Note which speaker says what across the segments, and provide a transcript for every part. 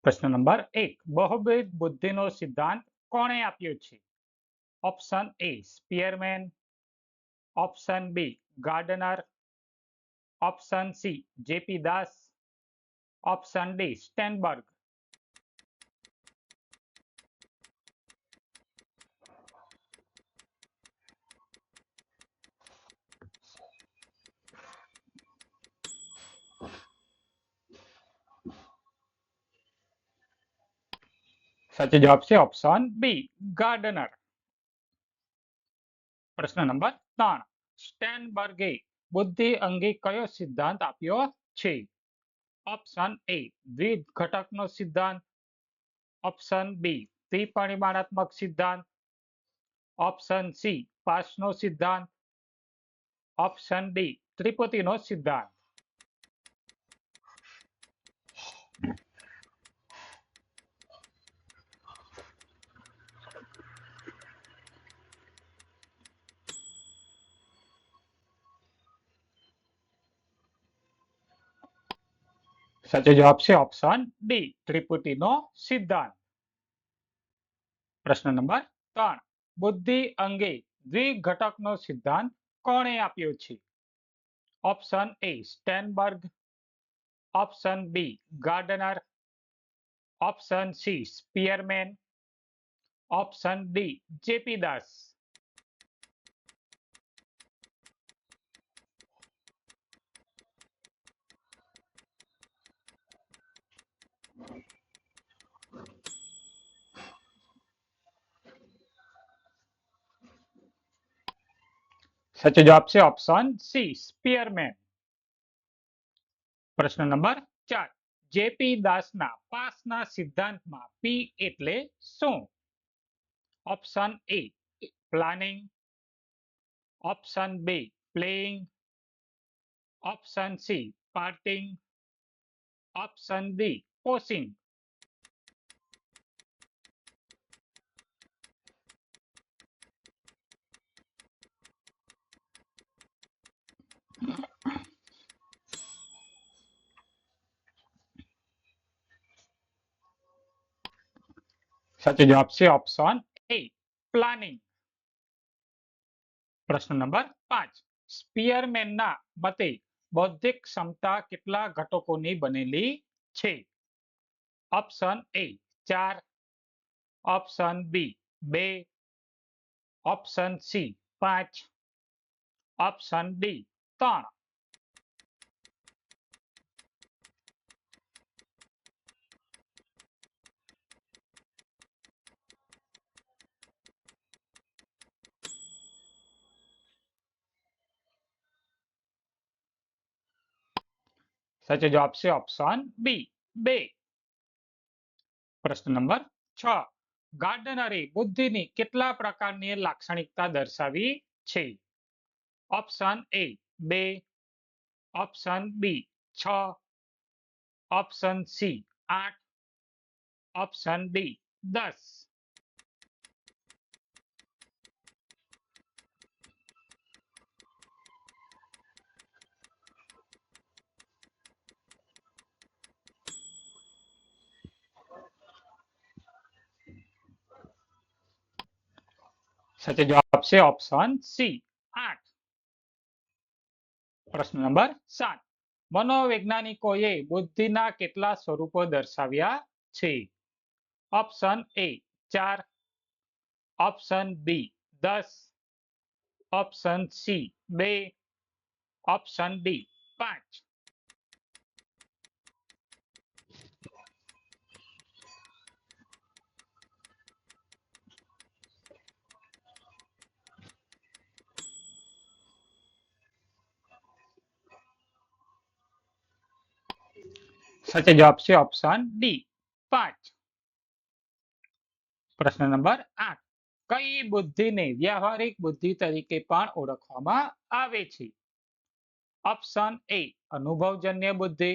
Speaker 1: પ્રશ્ન નંબર 1. બહુવિધ બુદ્ધિનો સિદ્ધાંત કોણે આપ્યો છે? Option A Spearman, option B Gardner, option C JP Das, option D Sternberg. સાચો જવાબ છે ઓપ્શન બી ગાર્ડનર. પ્રશ્ન નંબર 3. સ્ટેનબર્ગે બુદ્ધિ અંગે કયો સિદ્ધાંત આપ્યો છે? ઓપ્શન એ દ્વિઘટકનો સિદ્ધાંત, ઓપ્શન બી ત્રિપરિમાણાત્મક સિદ્ધાંત, ઓપ્શન સી પાસનો સિદ્ધાંત, ઓપ્શન ડી ત્રિપુટીનો સિદ્ધાંત. સાચો જવાબ છે ઓપ્શન ડી ત્રિપુટીનો સિદ્ધાંત. પ્રશ્ન નંબર 3. બુદ્ધિ અંગે દ્વિઘટકનો સિદ્ધાંત કોણે આપ્યો છે? Option A Sternberg, option B Gardner, option C Spearman, option D JP Das. સાચો જવાબ છે ઓપ્શન સી સ્પીયરમેન. પ્રશ્ન નંબર 4. જેપી દાસના પાસના સિદ્ધાંતમાં પી એટલે શું? Option A planning, option B playing, option C parting, option D posing. સાચો જવાબ છે ઓપ્શન એ પ્લાનિંગ. પ્રશ્ન નંબર 5. સ્પીયરમેનના મતે બૌદ્ધિક ક્ષમતા કેટલા ઘટકોની બનેલી છે? Option A 4, option B 2, option C 5, option D 3. સાચો જવાબ છે ઓપ્શન બી 2. પ્રશ્ન નંબર 6. ગાર્ડનરે બુદ્ધિની કેટલા પ્રકારની લાક્ષણિકતા દર્શાવી છે? Option A 2, option B 6, option C 8, option D 10. સાચો જવાબ છે ઓપ્શન સી 8. પ્રશ્ન નંબર 7. મનોવૈજ્ઞાનિકોએ બુદ્ધિના કેટલા સ્વરૂપો દર્શાવ્યા છે? Option A 4, option B 10, option C 2, option D 5. સાચો જવાબ છે ઓપ્શન ડી 5. પ્રશ્ન નંબર 8. કઈ બુદ્ધિને વ્યવહારિક બુદ્ધિ તરીકે પણ ઓળખવામાં આવે છે? ઓપ્શન એ અનુભવજન્ય બુદ્ધિ,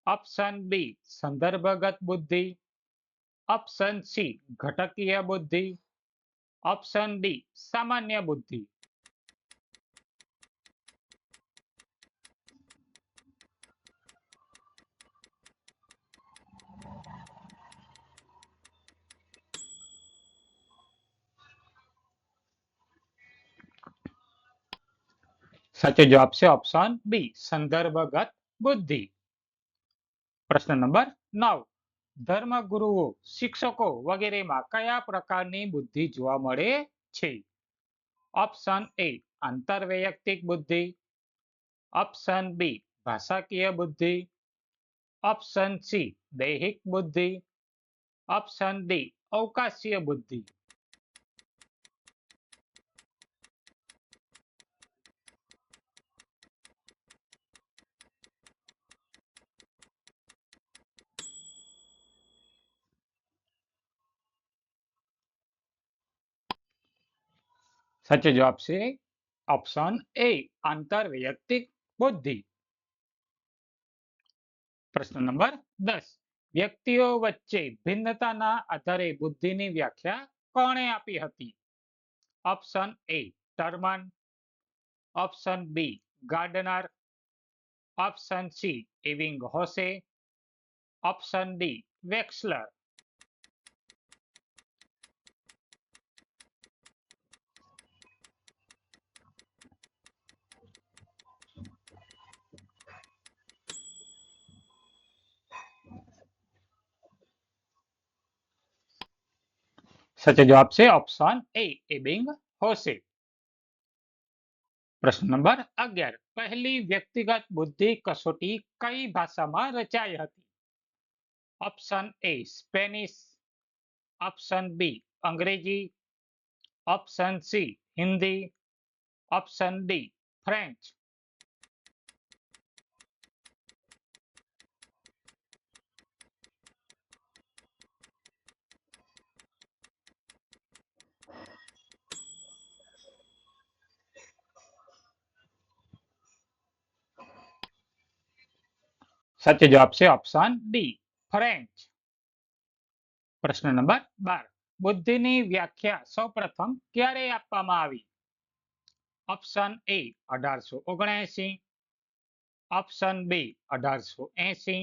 Speaker 1: ઓપ્શન બી સંદર્ભગત બુદ્ધિ, ઓપ્શન સી ઘટકીય બુદ્ધિ, ઓપ્શન ડી સામાન્ય બુદ્ધિ. સાચો જવાબ છે ઓપ્શન બી સંદર્ભગત બુદ્ધિ. પ્રશ્ન નંબર 9. ધર્મગુરુઓ, શિક્ષકો વગેરેમાં કયા પ્રકારની બુદ્ધિ જોવા મળે છે? ઓપ્શન એ આંતરવૈયક્તિક બુદ્ધિ, ઓપ્શન બી ભાષાકીય બુદ્ધિ, ઓપ્શન સી દૈહિક બુદ્ધિ, ઓપ્શન ડી અવકાશીય બુદ્ધિ. સાચો જવાબ છે ઓપ્શન એ આંતરવૈયક્તિક બુદ્ધિ. પ્રશ્ન નંબર 10. વ્યક્તિઓ વચ્ચે ભિન્નતાના આધારે બુદ્ધિની વ્યાખ્યા કોણે આપી હતી? Option A Terman, option B Gardner, option C એવિંગહોસે, ઓપ્શન ડી વેક્સલર. સાચો જવાબ છે ઓપ્શન એ એબિંગહોસે. પ્રશ્ન નંબર 11. પહેલી વ્યક્તિગત બુદ્ધિ કસોટી કઈ ભાષામાં રચાઈ હતી? Option A Spanish, option B Angrezi, option C Hindi, option D French. સાચો જવાબ છે ઓપ્શન ડી ફ્રેન્ચ. પ્રશ્ન નંબર 12. બુદ્ધિની વ્યાખ્યા સૌપ્રથમ ક્યારે આપવામાં આવી? Option A 1879, option B 1880,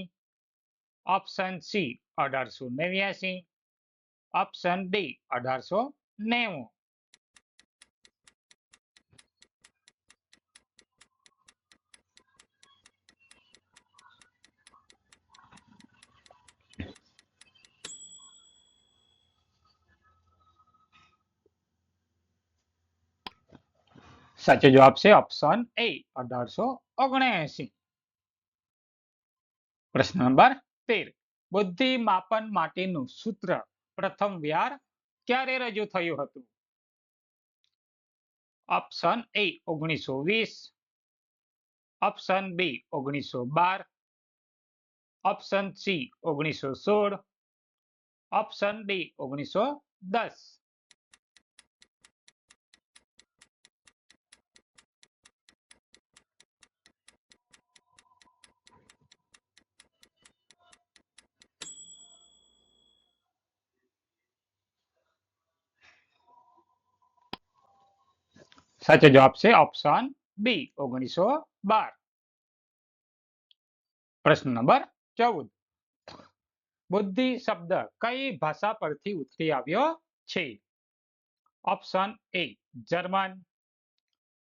Speaker 1: option C 1889, option D 1890. સાચો જવાબ છે ઓપ્શન એ 1879. પ્રશ્ન નંબર 13. બુદ્ધિ માપન માટેનું સૂત્ર પ્રથમ વાર ક્યારે રજૂ થયું હતું? Option A 1920, option B 1912, option C 1916, option D 1910. સાચો જવાબ છે ઓપ્શન બી 1912. પ્રશ્ન નંબર 14. બુદ્ધિ શબ્દ કઈ ભાષા પરથી ઉતરી આવ્યો છે? Option A German,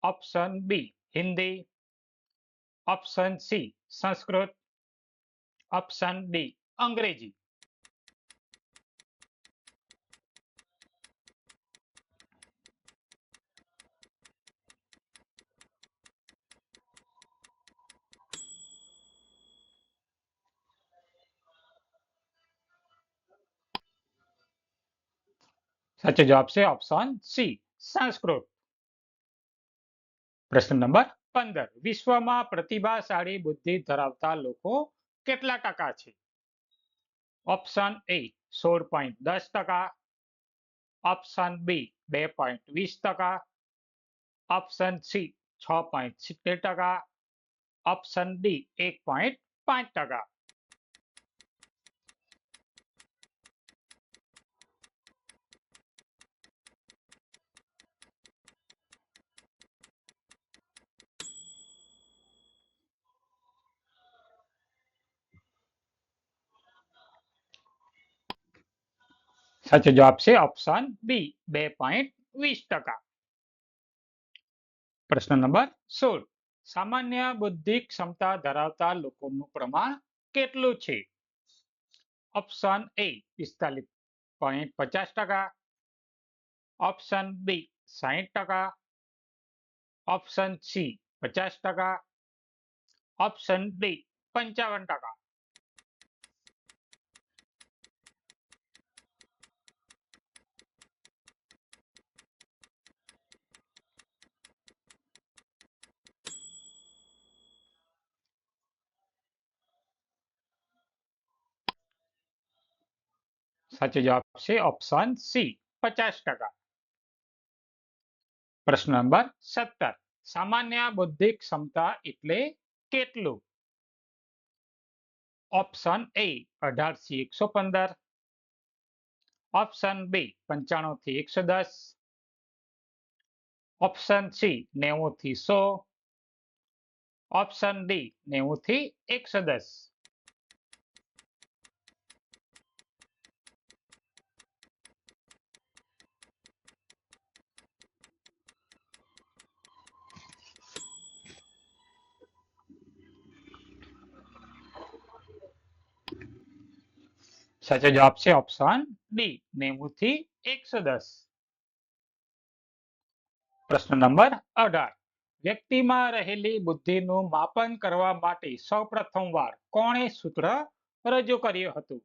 Speaker 1: option B Hindi, option C Sanskrit, option D અંગ્રેજી. સાચો જવાબ છે ઓપ્શન સી સંસ્કૃત. પ્રશ્ન નંબર 15. વિશ્વમાં પ્રતિભાશાળી બુદ્ધિ ધરાવતા લોકો કેટલા ટકા છે? Option A 16.10%, option B 2.20%, option C 6.70%, option D 1.5%. સાચો જવાબ છે ઓપ્શન બી 2.20%. પ્રશ્ન નંબર 16. સામાન્ય બુદ્ધિ ક્ષમતા ધરાવતા લોકોનું પ્રમાણ કેટલું છે? Option A 45.50%, option B 60%, option C 50%, option D 55%. સાચો જવાબ છે ઓપ્શન સી 50%. પ્રશ્ન નંબર 17. સામાન્ય બુદ્ધિ ક્ષમતા એટલે કેટલું? ઓપ્શન એ 18 થી 115, ઓપ્શન બી 95 થી 110, ઓપ્શન સી 90 થી 100, ઓપ્શન ડી 90 થી 110. સાચો જવાબ છે ઓપ્શન ડી 90 થી 110. પ્રશ્ન નંબર 18. વ્યક્તિમાં રહેલી બુદ્ધિનું માપન કરવા માટે સૌપ્રથમ વાર કોણે સૂત્ર રજૂ કર્યું હતું?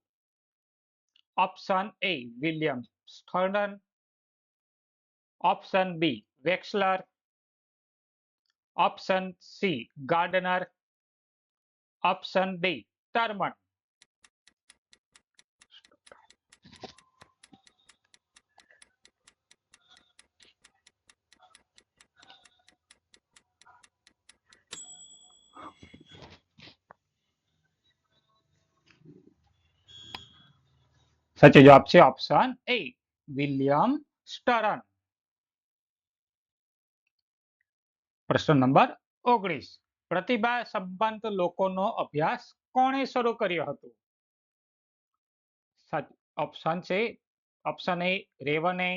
Speaker 1: Option A William Stern, option B Wechsler, option C Gardner, option D Terman. સાચો જવાબ છે ઓપ્શન એ વિલિયમ સ્ટર્ન. પ્રશ્ન નંબર 19. પ્રતિભા સંપન્ન લોકોનો અભ્યાસ કોણે શરૂ કર્યો હતો? ઓપ્શન છે option A Raven,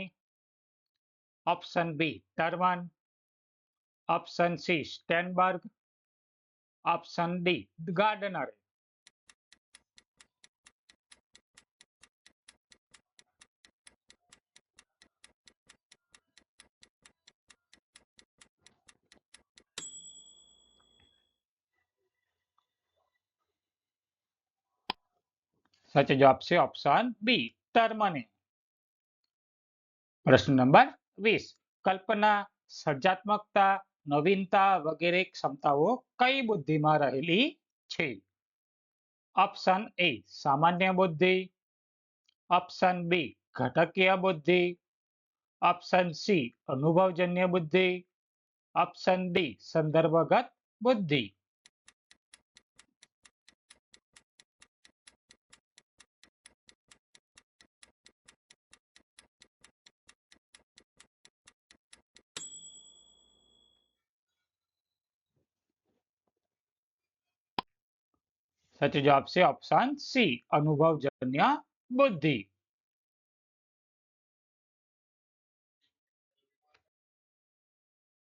Speaker 1: option B Terman, option C Sternberg, option D Gardner. સાચો જવાબ છે ઓપ્શન બી ટર્મને. પ્રશ્ન નંબર 20. કલ્પના, સર્જનાત્મકતા, નવીનતા વગેરે ક્ષમતાઓ કઈ બુદ્ધિમાં રહેલી છે? ઓપ્શન એ સામાન્ય બુદ્ધિ, ઓપ્શન બી ઘટકીય બુદ્ધિ, ઓપ્શન સી અનુભવજન્ય બુદ્ધિ, ઓપ્શન ડી સંદર્ભગત બુદ્ધિ. સાચો જવાબ છે ઓપ્શન સી અનુભવજન્ય બુદ્ધિ.